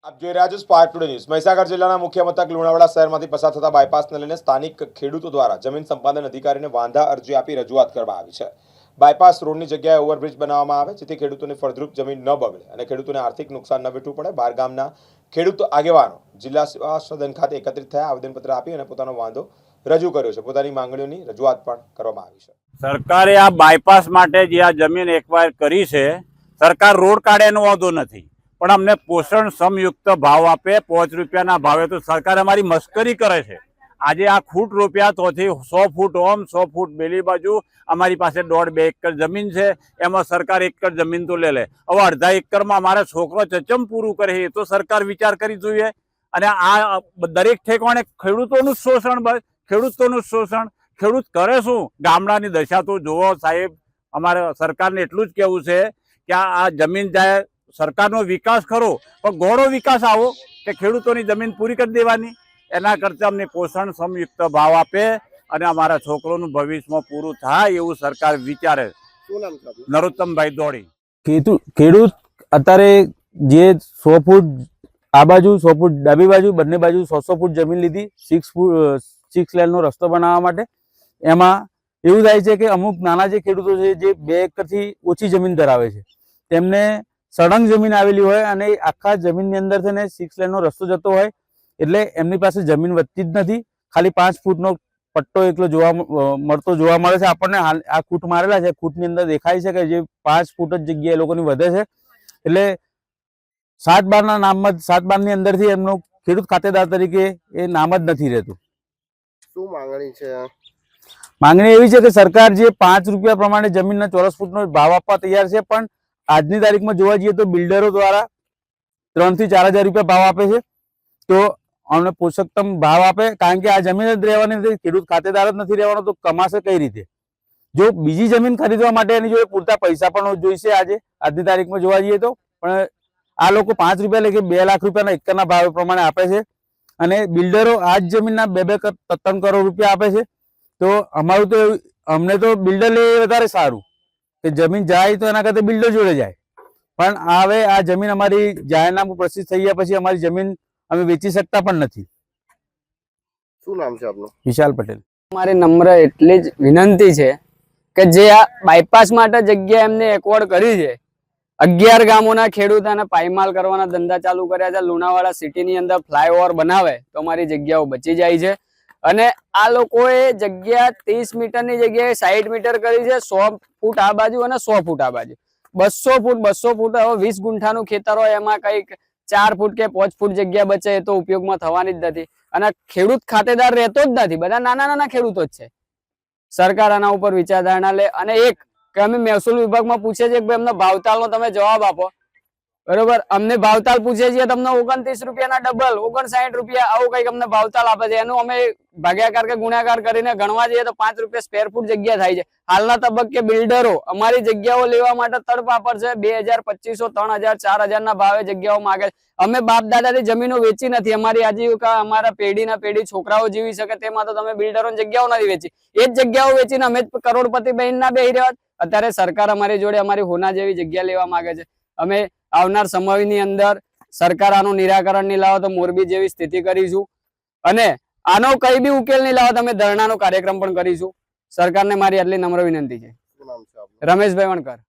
આપ જોઈ રહ્યા છો સ્પાર્ક ટુડે ન્યૂઝ। મહીસાગર જિલ્લાના મુખ્ય મથક લુણાવાડા શહેરમાંથી પસાર થતા બાયપાસને લઈને સ્થાનિક ખેડૂતો દ્વારા જમીન સંપાદન અધિકારીને વાંધા અરજી આપી રજૂઆત કરવામાં આવી છે। બાયપાસ રોડની જગ્યાએ ઓવરબ્રિજ બનાવવામાં આવે જેથી ખેડૂતોની ફળદ્રુપ જમીન ન બગડે અને ખેડૂતોને આર્થિક નુકસાન ન વેઠવું પડે। બહાર ગામના ખેડૂત આગેવાનો જિલ્લા સેવા સદન ખાતે એકત્રિત થયા, આવેદનપત્ર આપી અને પોતાનો વાંધો રજૂ કર્યો છે। પોતાની માંગણીઓની રજૂઆત પણ કરવામાં આવી છે। સરકારે આ બાયપાસ માટે જે આ જમીન એક્વાયર કરી છે, સરકાર રોડ કાઢે એનો વાંધો નથી, પણ અમને પોષણ સમયુક્ત ભાવ આપે। 5 રૂપિયાના ભાવે તો સરકાર અમારી મસ્કરી કરે છે। આજે આ ખૂટ રોપ્યા તોથી 100 ફૂટ ઓમ 100 ફૂટ બેલી બાજુ અમારી પાસે 1.5-2 એકર જમીન છે, એમાં સરકાર 1 એકર જમીન તો લે। હવે અડધા એકરમાં મારા છોકરો ચચમ પૂરું કરે એ તો સરકાર વિચાર કરી જોઈએ। અને આ દરેક ઠેકાણે ખેડૂતોનું શોષણ ખેડૂત કરે શું? ગામડાની દશા તો જુઓ સાહેબ। અમારે સરકારને એટલું જ કહેવું છે કે આ જમીન જાય, સરકારનો વિકાસ ખરો પણ ગોળો વિકાસ આવો કે ખેડૂતોની જમીન પૂરી કરી દેવાની। એના કરતાં અમને પોષણ સમયુક્ત ભાવ આપે અને અમારા છોકરોનું ભવિષ્યમાં પૂરું થાય એવું સરકાર વિચારે। નરોત્તમભાઈ દોડી। ખેડૂત અત્યારે જે 100 ફૂટ આ બાજુ 100 ફૂટ ડાબી બાજુ બંને બાજુ 100 ફૂટ જમીન લીધી 6 લેનનો રસ્તો બનાવવા માટે। એમાં એવું થાય છે કે અમુક નાના જે ખેડૂતો છે જે 2 એકરથી ઓછી જમીન ધરાવે છે, તેમને સળંગ જમીન આવેલી હોય અને આખા જમીનની અંદર છે ને 6 લેનનો રસ્તો જતો હોય એટલે એમની પાસે જમીન વધતી જ નથી। ખાલી 5 ફૂટનો પટ્ટો એકલો જોવા મળે છે આપણને। આ ખૂટ મારેલા છે, ખૂટની અંદર દેખાય છે કે જે 5 ફૂટ જ જગ્યા એ લોકોની વધે છે। એટલે 7/12ના નામમાં 7/12ની અંદરથી એમનો ખેડૂત ખાતેદાર તરીકે એ નામ જ નથી રહેતું। શું માંગણી છે? માંગણી એવી છે કે સરકાર જે 5 રૂપિયા પ્રમાણે જમીનના ચોરસ ફૂટનો ભાવ આપવા તૈયાર છે, પણ આજની તારીખમાં જોવા જઈએ તો બિલ્ડરો દ્વારા 3 થી 4 હજાર રૂપિયા ભાવ આપે છે। તો અમને પોષકતમ ભાવ આપે, કારણ કે આ જમીન જ રહેવાની નથી, ખેડૂત ખાતેદાર જ નથી રહેવાનો તો કમાશે કઈ રીતે? જો બીજી જમીન ખરીદવા માટે એની જોડે પૂરતા પૈસા પણ જોઈશે આજની તારીખમાં જોવા જઈએ તો, પણ આ લોકો 5 રૂપિયા લેખે 2 લાખ રૂપિયાના એકરના ભાવ પ્રમાણે આપે છે અને બિલ્ડરો આ જ જમીનના 2-3 કરોડ રૂપિયા આપે છે। તો અમારું તો અમને તો બિલ્ડર લે વધારે સારું કે જમીન જાય તો એના કરતા બિલ્ડર જોડે જાય, પણ હવે આ જમીન અમારી જાહેરનામું પ્રસિદ્ધ થઈ ગયા પછી અમારી જમીન અમે વેચી શકતા પણ નથી। શું નામ છે આપનું? વિશાલ પટેલ। મારી નમ્ર એટલી જ વિનંતી છે કે જે આ બાયપાસ માટે જગ્યા એમને એક્વર્ડ કરી છે, 11 ગામોના ખેડૂતોને પાયમાલ કરવાના ધંધા ચાલુ કર્યા છે। લુણાવાડા સિટીની અંદર ફ્લાયઓવર બનાવે તો અમારી જગ્યાઓ બચી જાય છે અને આ લોકોએ જગ્યા 30 મીટરની જગ્યાએ 60 મીટર કરી છે। 100 ફૂટ આ બાજુ અને 100 ફૂટ આ બાજુ, 200 ફૂટ હવે 20 ગુંઠાનું ખેતર હોય એમાં કંઈક 4 ફૂટ કે 5 ફૂટ જગ્યા બચે એ તો ઉપયોગમાં થવાની જ નથી અને ખેડૂત ખાતેદાર રહેતો જ નથી, બધા નાના ખેડૂતો જ છે। સરકાર આના ઉપર વિચારધારણા લે અને એક કે અમે મહેસૂલ વિભાગમાં પૂછીએ છીએ કે ભાઈ અમને ભાવતાલનો તમે જવાબ આપો, બરોબર? અમને ભાવતાલ પૂછીએ છીએ તમને 29 રૂપિયાના ડબલ 59 રૂપિયા આવું કંઈક અમને ભાવતાલ આપે છે। એનું અમે ભાગ્યાકાર કે ગુણાકાર કરીને ગણવા જઈએ તો 5 રૂપિયા સ્પેર ફૂટ જગ્યા થાય છે। હાલના તબક્કે બિલ્ડરો અમારી જગ્યાઓ લેવા માટે તડપાપડ છે, 2000, 2500, 3000, 4000 ના ભાવે જગ્યાઓ માંગે છે। અમે બાપ દાદાથી જમીનો વેચી નથી, અમારી આજીવિકા અમારા પેઢીના પેઢી છોકરાઓ જીવી શકે તેમાં તો તમે બિલ્ડરોની જગ્યાઓ નથી વેચી। એ જ જગ્યાઓ વેચીને અમે કરોડપતિ બહેન ના બેહી રહ્યા। અત્યારે સરકાર અમારી જોડે અમારી હોના જેવી જગ્યા લેવા માંગે છે। અમે આવનાર સમયની અંદર સરકાર આનું નિરાકરણ નહીં લાવે તો મોરબી જેવી સ્થિતિ કરીશું અને આનો કઈ બી ઉકેલ નહીં લાવે તો અમે ધરણાનો કાર્યક્રમ પણ કરીશું। સરકારને મારી આટલી નમ્ર વિનંતી છે। શું નામ છે આપનું? રમેશભાઈ વણકર।